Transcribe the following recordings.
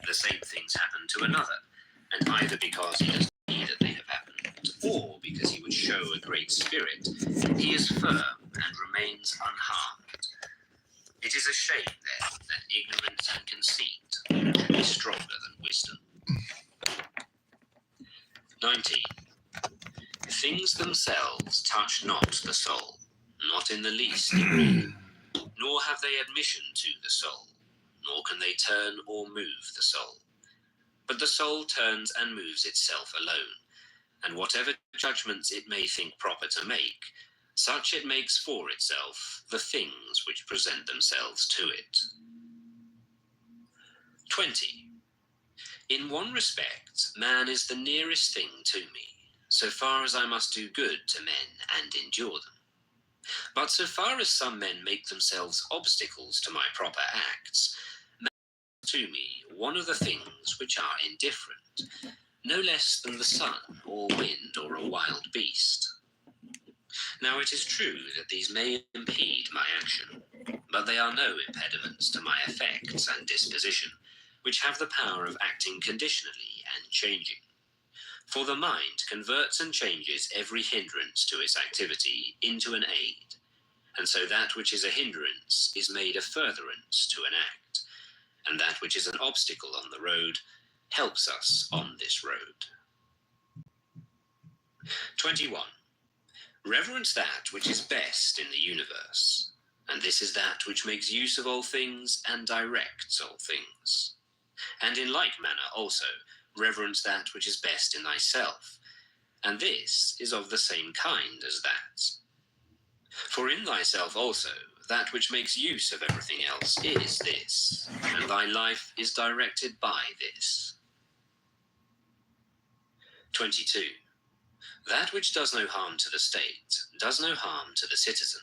the same things happen to another, and either because he does not see that they have happened, or because he would show a great spirit, he is firm and remains unharmed. It is a shame, then, that ignorance and conceit can be stronger than wisdom. 19. Things themselves touch not the soul, not in the least degree, nor have they admission to the soul, nor can they turn or move the soul. But the soul turns and moves itself alone, and whatever judgments it may think proper to make, such it makes for itself the things which present themselves to it. 20. In one respect, man is the nearest thing to me, so far as I must do good to men and endure them. But so far as some men make themselves obstacles to my proper acts, man is to me one of the things which are indifferent, no less than the sun, or wind, or a wild beast. Now it is true that these may impede my action, but they are no impediments to my effects and disposition, which have the power of acting conditionally and changing. For the mind converts and changes every hindrance to its activity into an aid, and so that which is a hindrance is made a furtherance to an act, and that which is an obstacle on the road helps us on this road. 21. Reverence that which is best in the universe, and this is that which makes use of all things and directs all things. And in like manner also, reverence that which is best in thyself, and this is of the same kind as that. For in thyself also, that which makes use of everything else is this, and thy life is directed by this. 22. That which does no harm to the state does no harm to the citizen.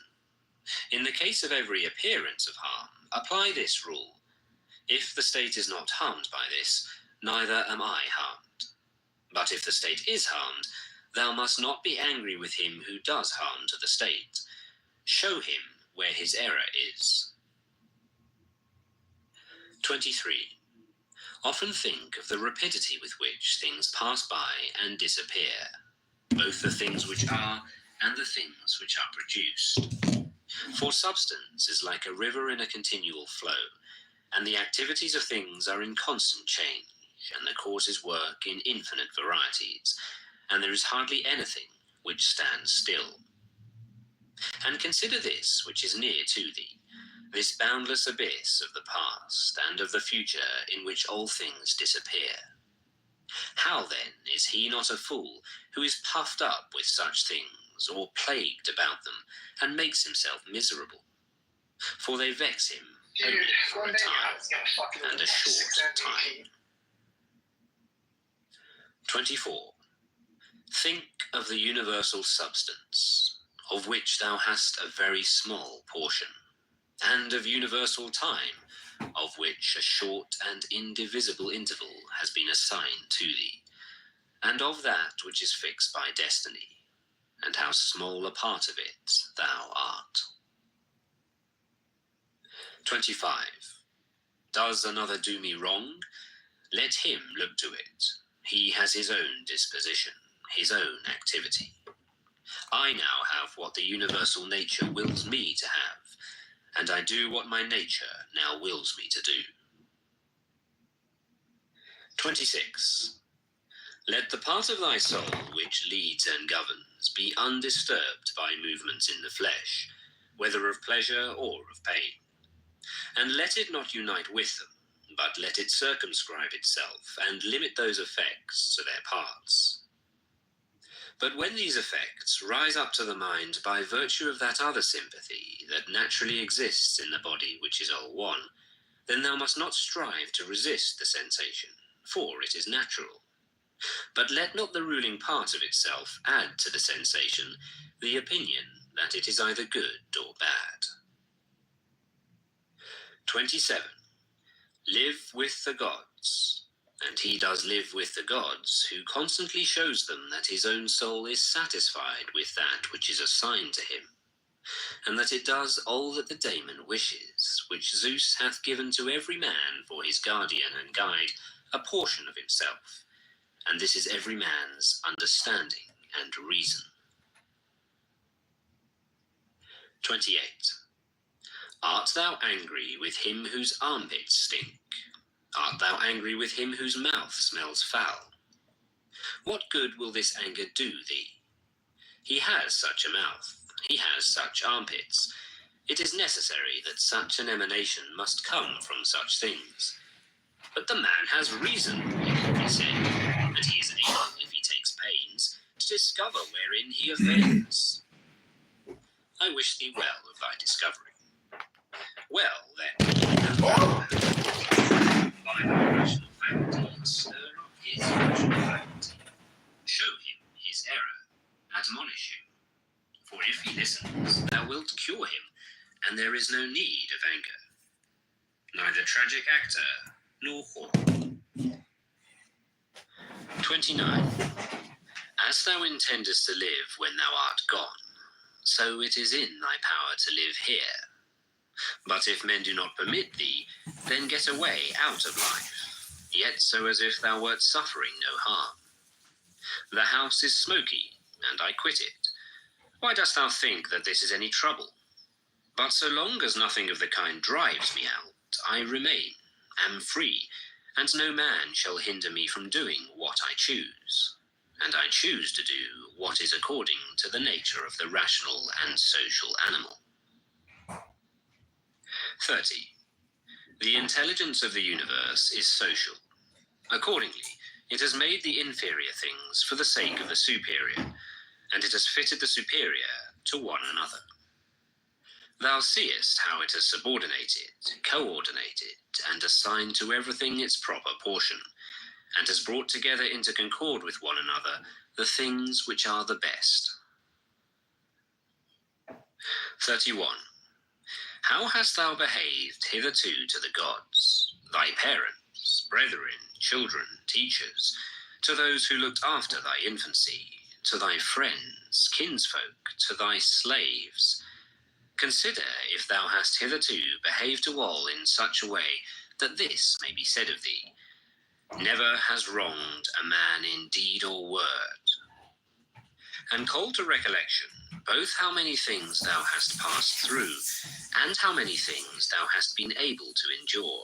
In the case of every appearance of harm, apply this rule: if the state is not harmed by this, neither am I harmed. But if the state is harmed, thou must not be angry with him who does harm to the state. Show him where his error is. 23. Often think of the rapidity with which things pass by and disappear, both the things which are and the things which are produced. For substance is like a river in a continual flow, and the activities of things are in constant change, and the causes work in infinite varieties, and there is hardly anything which stands still. And consider this which is near to thee, this boundless abyss of the past and of the future in which all things disappear. How then is he not a fool who is puffed up with such things, or plagued about them, and makes himself miserable? For they vex him only for a time, and a short time. 24. Think of the universal substance, of which thou hast a very small portion, and of universal time, of which a short and indivisible interval has been assigned to thee, and of that which is fixed by destiny, and how small a part of it thou art. 25. Does another do me wrong? Let him look to it. He has his own disposition, his own activity. I now have what the universal nature wills me to have, and I do what my nature now wills me to do. 26. Let the part of thy soul which leads and governs be undisturbed by movements in the flesh, whether of pleasure or of pain. And let it not unite with them, but let it circumscribe itself and limit those effects to their parts. But when these effects rise up to the mind by virtue of that other sympathy that naturally exists in the body which is all one, then thou must not strive to resist the sensation, for it is natural. But let not the ruling part of itself add to the sensation the opinion that it is either good or bad. 27. Live with the gods. And he does live with the gods, who constantly shows them that his own soul is satisfied with that which is assigned to him, and that it does all that the daemon wishes, which Zeus hath given to every man for his guardian and guide a portion of himself, and this is every man's understanding and reason. 28. Art thou angry with him whose armpits stink? Art thou angry with him whose mouth smells foul? What good will this anger do thee? He has such a mouth, he has such armpits. It is necessary that such an emanation must come from such things. But the man has reason, it will be said, and he is able, if he takes pains, to discover wherein he offends. I wish thee well of thy discovery. Well, then, by thy rational faculty, stir up his rational faculty. Show him his error, admonish him. For if he listens, thou wilt cure him, and there is no need of anger. Neither tragic actor nor whore. 29. As thou intendest to live when thou art gone, so it is in thy power to live here. But if men do not permit thee, then get away out of life, yet so as if thou wert suffering no harm. The house is smoky, and I quit it. Why dost thou think that this is any trouble? But so long as nothing of the kind drives me out, I remain, am free, and no man shall hinder me from doing what I choose. And I choose to do what is according to the nature of the rational and social animal. 30. The intelligence of the universe is social. Accordingly, it has made the inferior things for the sake of the superior, and it has fitted the superior to one another. Thou seest how it has subordinated, coordinated, and assigned to everything its proper portion, and has brought together into concord with one another the things which are the best. 31. How hast thou behaved hitherto to the gods, thy parents, brethren, children, teachers, to those who looked after thy infancy, to thy friends, kinsfolk, to thy slaves? Consider if thou hast hitherto behaved to all in such a way that this may be said of thee: never has wronged a man in deed or word. And call to recollection both how many things thou hast passed through, and how many things thou hast been able to endure,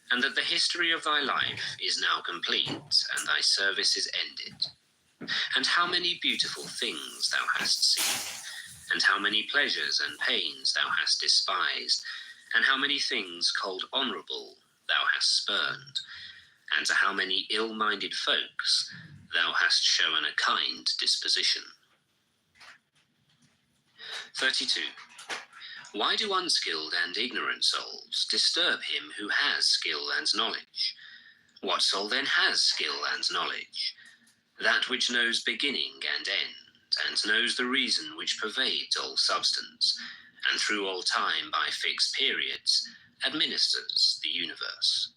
and that the history of thy life is now complete, and thy service is ended. And how many beautiful things thou hast seen, and how many pleasures and pains thou hast despised, and how many things called honourable thou hast spurned, and to how many ill-minded folks thou hast shown a kind disposition. 32. Why do unskilled and ignorant souls disturb him who has skill and knowledge? What soul then has skill and knowledge? That which knows beginning and end, and knows the reason which pervades all substance, and through all time by fixed periods administers the universe.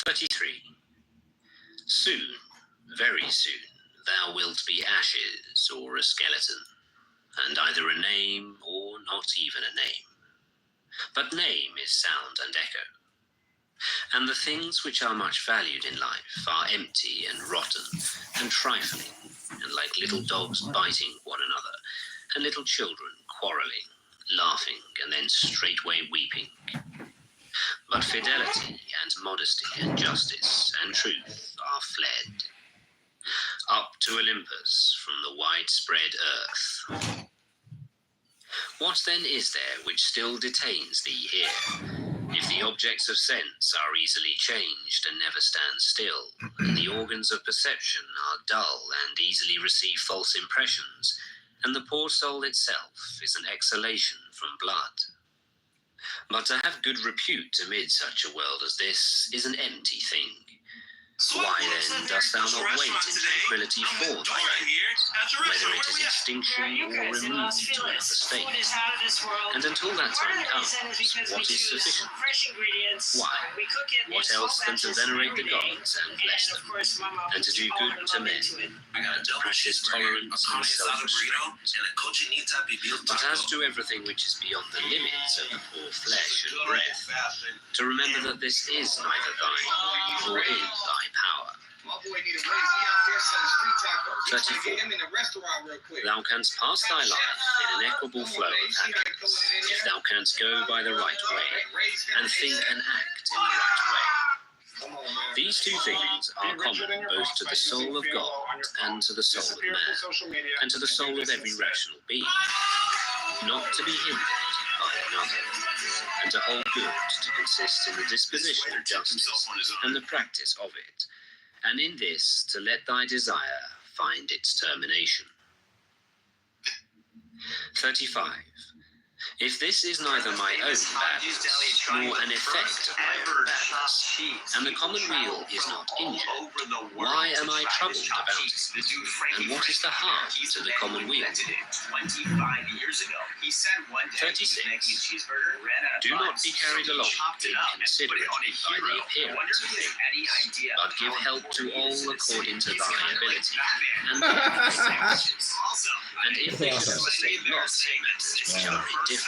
33. Soon, very soon, thou wilt be ashes or a skeleton, and either a name or not even a name. But name is sound and echo. And the things which are much valued in life are empty and rotten and trifling, and like little dogs biting one another, and little children quarrelling, laughing, and then straightway weeping. But fidelity and modesty and justice and truth are fled up to Olympus from the widespread earth. What then is there which still detains thee here? If the objects of sense are easily changed and never stand still, and the organs of perception are dull and easily receive false impressions, and the poor soul itself is an exhalation from blood. But to have good repute amid such a world as this is an empty thing. Why then dost thou not wait in tranquillity for thy own, whether it is extinction or removed to another state? And until that time comes, what is sufficient? Why? What else than to venerate the gods and bless them, and to do good to men, and to practice tolerance and self-restraint? But as to everything which is beyond the limits of the poor flesh and breath, to remember that this is neither thine nor in thy power. 34. Thou canst pass thy life in an equable flow of happiness, if thou canst go by the right way, and think and act in the right way. These two things are common both to the soul of God and to the soul of man, and to the soul of every rational being, not to be hindered by another, and to hold good to consist in the disposition of justice and the practice of it, and in this to let thy desire find its termination. 35. If this is neither my own badness, nor an effect of my own badness, and the common weal is not injured, why am I troubled about it? And what is the harm to the common weal? 36. Do not be carried along inconsiderate by the appearance of things, but give help to all according to thy ability, and if they should sustain loss in matters which are indifferent,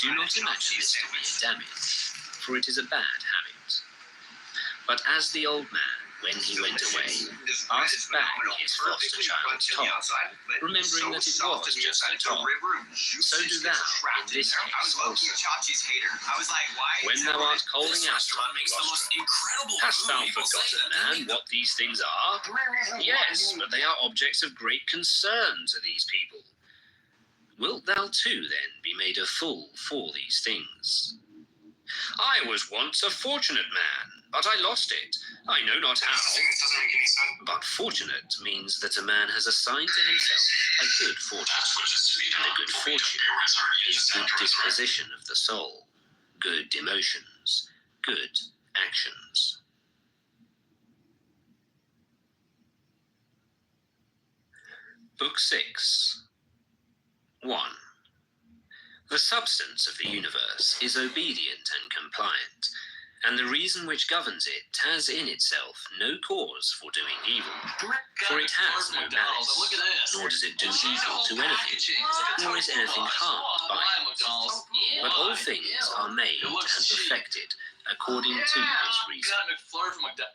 do not imagine this to be a damage, for it is a bad habit. But as the old man, when he went away, asked back his foster child Tom, remembering that it was just a Tom, so do thou in this case also. When thou art calling out to me, hast thou forgotten, man, what these things are? Yes, but they are objects of great concern to these people. Wilt thou too then be made a fool for these things? I was once a fortunate man, but I lost it. I know not how. But fortunate means that a man has assigned to himself a good fortune, and a good fortune is good disposition of the soul, good emotions, good actions. Book 6. 1. The substance of the universe is obedient and compliant, and the reason which governs it has in itself no cause for doing evil, for it has no malice, nor does it do evil to anything, nor is anything harmed by it. But all things are made and perfected according to this reason.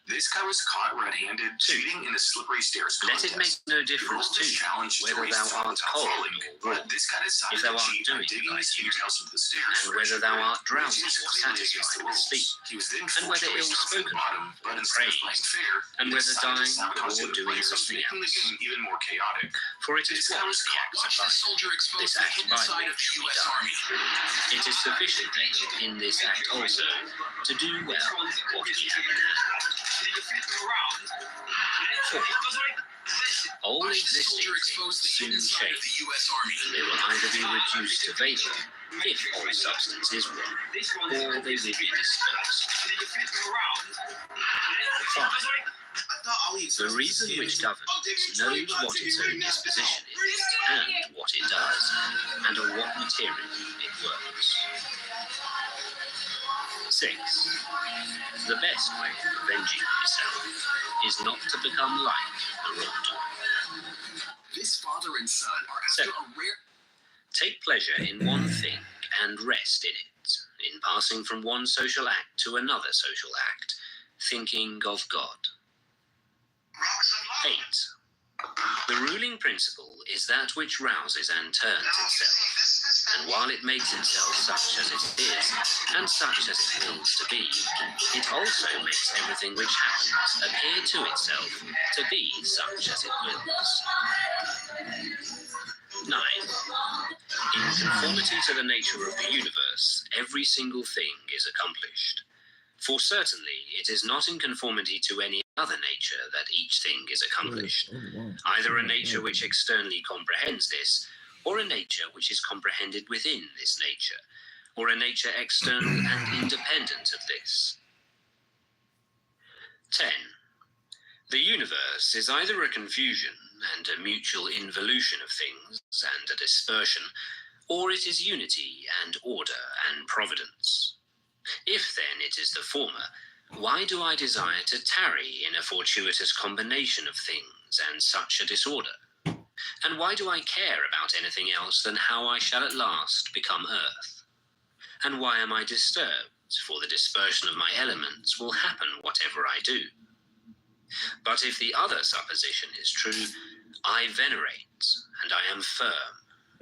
This guy was caught red-handed, cheating in the slippery stairs Let contest. it make no difference to you whether thou art cold or warm, This guy decided if thou to art cheat doing by digging thy his duty, fingernails into the stairs, and whether thou art drowsy or satisfied with sleep, He was then and whether forced to restart ill-spoken from the bottom, but or instead of praised, playing fair, and he whether decided to dying sabotage or the doing players, something making the else. game even more chaotic. For it is This guy one was the caught. acts of Watch this life, soldier expose this the act hidden by side of which the we U.S. die. Army. It is sufficient then, in this act also, to do well what we have in hand. 4. All existing things soon change, and they will either be reduced to vapor, if all substance is one, or they will be dispersed. 5. The reason which governs knows what its own disposition is, and what it does, and on what material it works. 6. The best way of avenging yourself is not to become like the wrongdoer. This father and son are after 7. a rare... Take pleasure in one thing and rest in it, in passing from one social act to another social act, thinking of God. 8. The ruling principle is that which rouses and turns itself, and while it makes itself such as it is, and such as it wills to be, it also makes everything which happens appear to itself to be such as it wills. 9. In conformity to the nature of the universe, every single thing is accomplished. For certainly it is not in conformity to any other nature that each thing is accomplished, either a nature which externally comprehends this, or a nature which is comprehended within this nature, or a nature external and independent of this. 10. The universe is either a confusion and a mutual involution of things and a dispersion, or it is unity and order and providence. If then it is the former, why do I desire to tarry in a fortuitous combination of things and such a disorder? And why do I care about anything else than how I shall at last become earth? And why am I disturbed? For the dispersion of my elements will happen whatever I do. But if the other supposition is true, I venerate, and I am firm,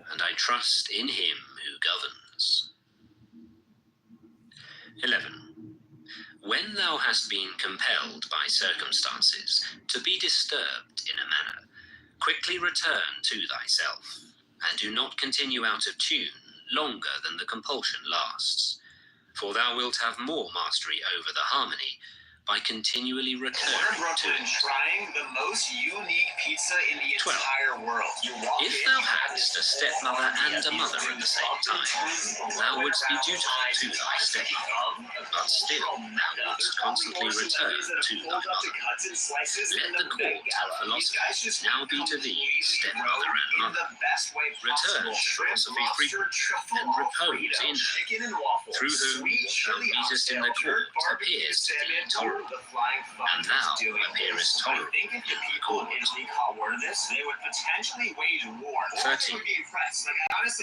and I trust in him who governs. 11. When thou hast been compelled by circumstances to be disturbed in a manner, quickly return to thyself, and do not continue out of tune longer than the compulsion lasts, for thou wilt have more mastery over the harmony by continually recurring to it. Trying the most unique pizza in the 12. entire world. If thou hadst a stepmother and a mother at the same time, thou wouldst be dutiful to thy stepmother, but still thou wouldst constantly return to thy mother. Let the court and philosophy now be to thee stepmother and mother. Return to philosophy frequently, and repose in her, through whom what thou meetest in the court appears to thee intolerable, and thou appearest tolerable in the court. 13.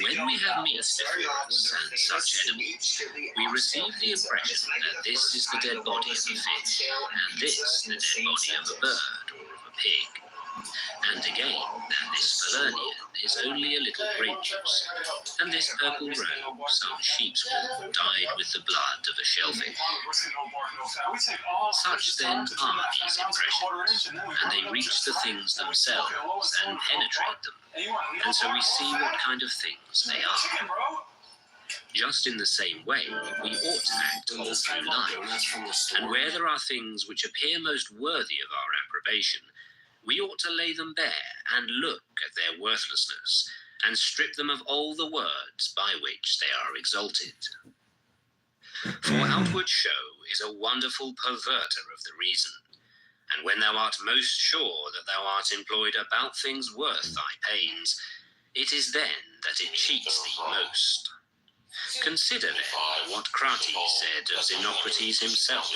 When we have meat before us and such edibles, we receive the impression that this is the dead body of a fish, and this the dead body of a bird or of a pig, and again that this Falernian is only a little grape juice, and this purple robe some sheep's wool dyed with the blood of a shellfish. Such then are these impressions, and they reach the things themselves and penetrate them, and so we see what kind of things they are. Just in the same way, we ought to act all through life, and where there are things which appear most worthy of our approbation, we ought to lay them bare and look at their worthlessness, and strip them of all the words by which they are exalted. For outward show is a wonderful perverter of the reason, and when thou art most sure that thou art employed about things worth thy pains, it is then that it cheats thee most. Consider then what Crates said of Xenocrates himself.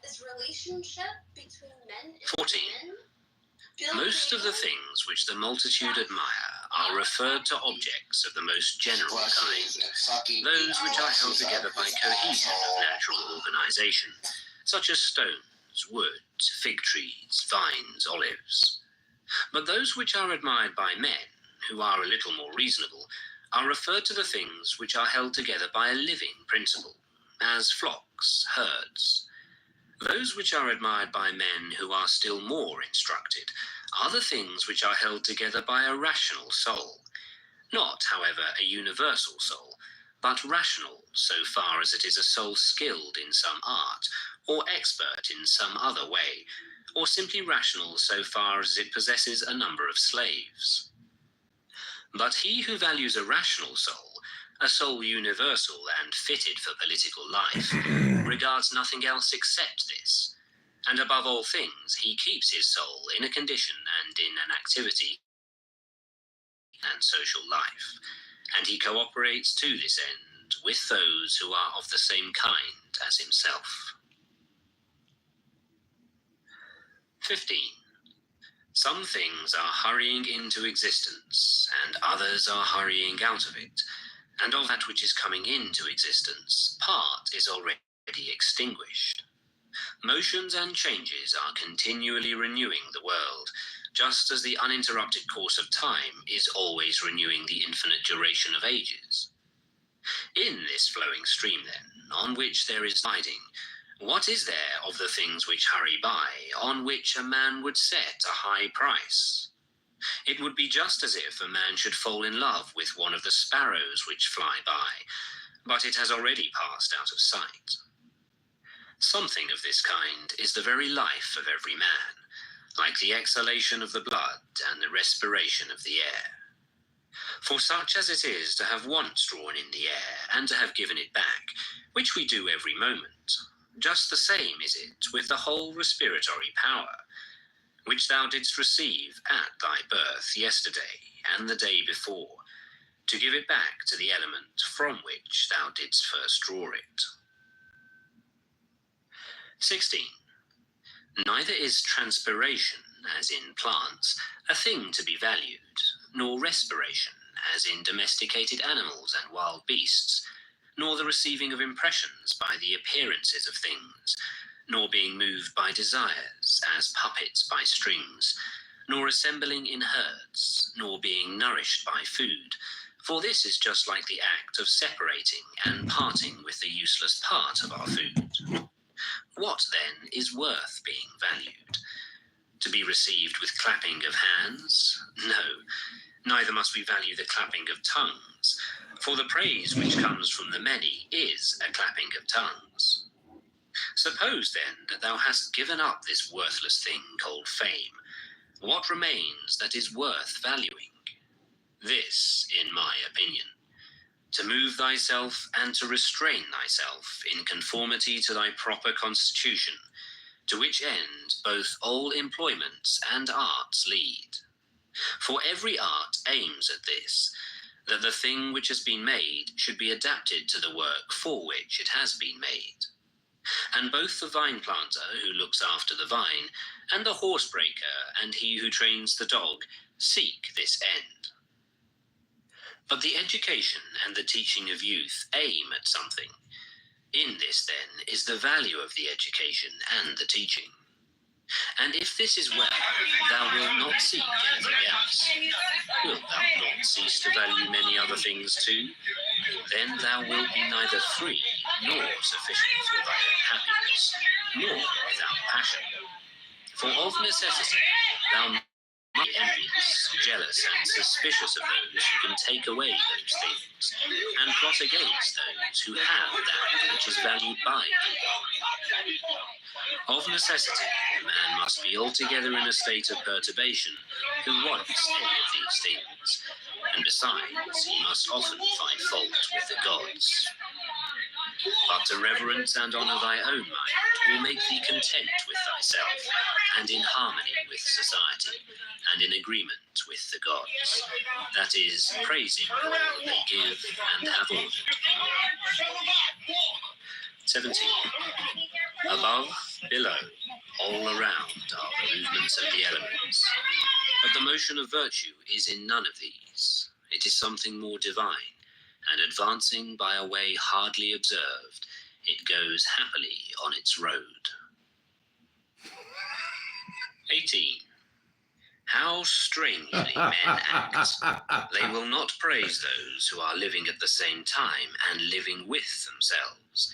Is relationship between men and 14. women? Most of the things which the multitude admire are referred to objects of the most general kind, those which are held together by cohesion of natural organization, such as stones, wood, fig trees, vines, olives. But those which are admired by men, who are a little more reasonable, are referred to the things which are held together by a living principle, as flocks, herds. Those which are admired by men who are still more instructed are the things which are held together by a rational soul, not, however, a universal soul, but rational so far as it is a soul skilled in some art, or expert in some other way, or simply rational so far as it possesses a number of slaves. But he who values a rational soul, a soul universal and fitted for political life, regards nothing else except this, and above all things he keeps his soul in a condition and in an activity and social life, and he cooperates to this end with those who are of the same kind as himself. 15. Some things are hurrying into existence, and others are hurrying out of it, and of that which is coming into existence, part is already extinguished. Motions and changes are continually renewing the world, just as the uninterrupted course of time is always renewing the infinite duration of ages. In this flowing stream, then, on which there is gliding, what is there of the things which hurry by, on which a man would set a high price? It would be just as if a man should fall in love with one of the sparrows which fly by, but it has already passed out of sight. Something of this kind is the very life of every man, like the exhalation of the blood and the respiration of the air. For such as it is to have once drawn in the air and to have given it back, which we do every moment, just the same is it with the whole respiratory power. which thou didst receive at thy birth yesterday and the day before, to give it back to the element from which thou didst first draw it. 16. Neither is transpiration, as in plants, a thing to be valued, nor respiration, as in domesticated animals and wild beasts, nor the receiving of impressions by the appearances of things, nor being moved by desires, as puppets by strings, nor assembling in herds, nor being nourished by food, for this is just like the act of separating and parting with the useless part of our food. What, then, is worth being valued? To be received with clapping of hands? No, neither must we value the clapping of tongues, for the praise which comes from the many is a clapping of tongues. Suppose, then, that thou hast given up this worthless thing called fame. What remains that is worth valuing? This, in my opinion: to move thyself and to restrain thyself in conformity to thy proper constitution, to which end both all employments and arts lead. For every art aims at this, that the thing which has been made should be adapted to the work for which it has been made. And both the vine planter who looks after the vine, and the horsebreaker and he who trains the dog, seek this end. But the education and the teaching of youth aim at something. In this, then, is the value of the education and the teaching. And if this is well, thou wilt not seek anything else. Wilt thou not cease to value many other things too? Then thou wilt be neither free nor sufficient for thy own happiness, nor without passion. For of necessity thou must be envious, jealous, and suspicious of those who can take away those things, and plot against those who have that which is valued by thee. Of necessity, a man must be altogether in a state of perturbation who wants any of these things, and besides, he must often find fault with the gods. But to reverence and honour thy own mind will make thee content with thyself, and in harmony with society, and in agreement with the gods. That is, praising all that they give and have ordered. 17. Above, below, all around are the movements of the elements. But the motion of virtue is in none of these. It is something more divine, and advancing by a way hardly observed, it goes happily on its road. 18. How strangely men act. They will not praise those who are living at the same time and living with themselves,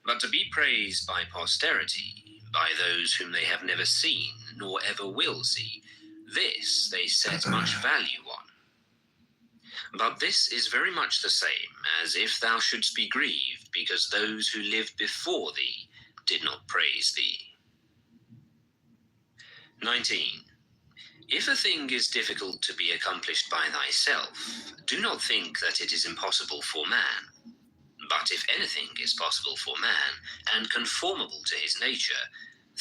but to be praised by posterity, by those whom they have never seen nor ever will see, this they set much value on. But this is very much the same as if thou shouldst be grieved because those who lived before thee did not praise thee. 19. If a thing is difficult to be accomplished by thyself, do not think that it is impossible for man. But if anything is possible for man, and conformable to his nature,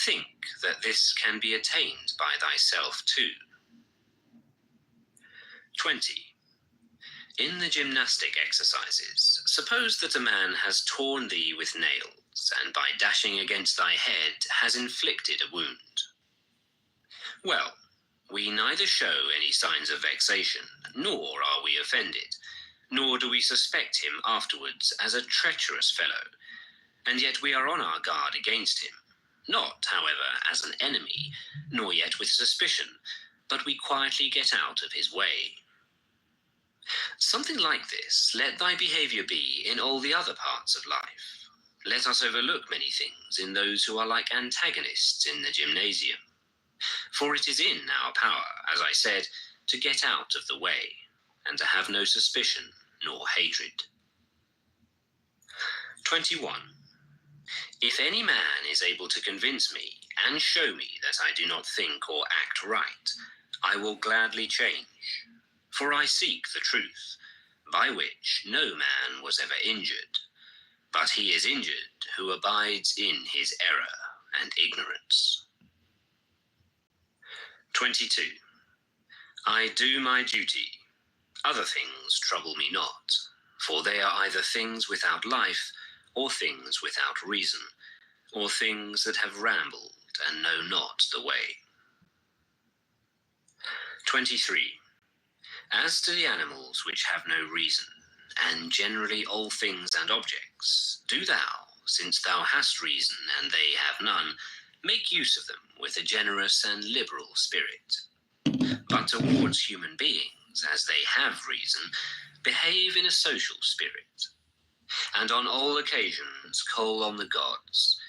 think that this can be attained by thyself too. 20. In the gymnastic exercises, suppose that a man has torn thee with nails, and by dashing against thy head has inflicted a wound. Well, we neither show any signs of vexation, nor are we offended, nor do we suspect him afterwards as a treacherous fellow, and yet we are on our guard against him, not, however, as an enemy, nor yet with suspicion, but we quietly get out of his way. Something like this let thy behaviour be in all the other parts of life. Let us overlook many things in those who are like antagonists in the gymnasium. For it is in our power, as I said, to get out of the way, and to have no suspicion nor hatred. 21. If any man is able to convince me and show me that I do not think or act right, I will gladly change. For I seek the truth, by which no man was ever injured, but he is injured who abides in his error and ignorance. 22. I do my duty. Other things trouble me not, for they are either things without life, or things without reason, or things that have rambled and know not the way. 23. As to the animals which have no reason, and generally all things and objects, do thou, since thou hast reason and they have none, make use of them with a generous and liberal spirit. But towards human beings, as they have reason, behave in a social spirit, and on all occasions call on the gods,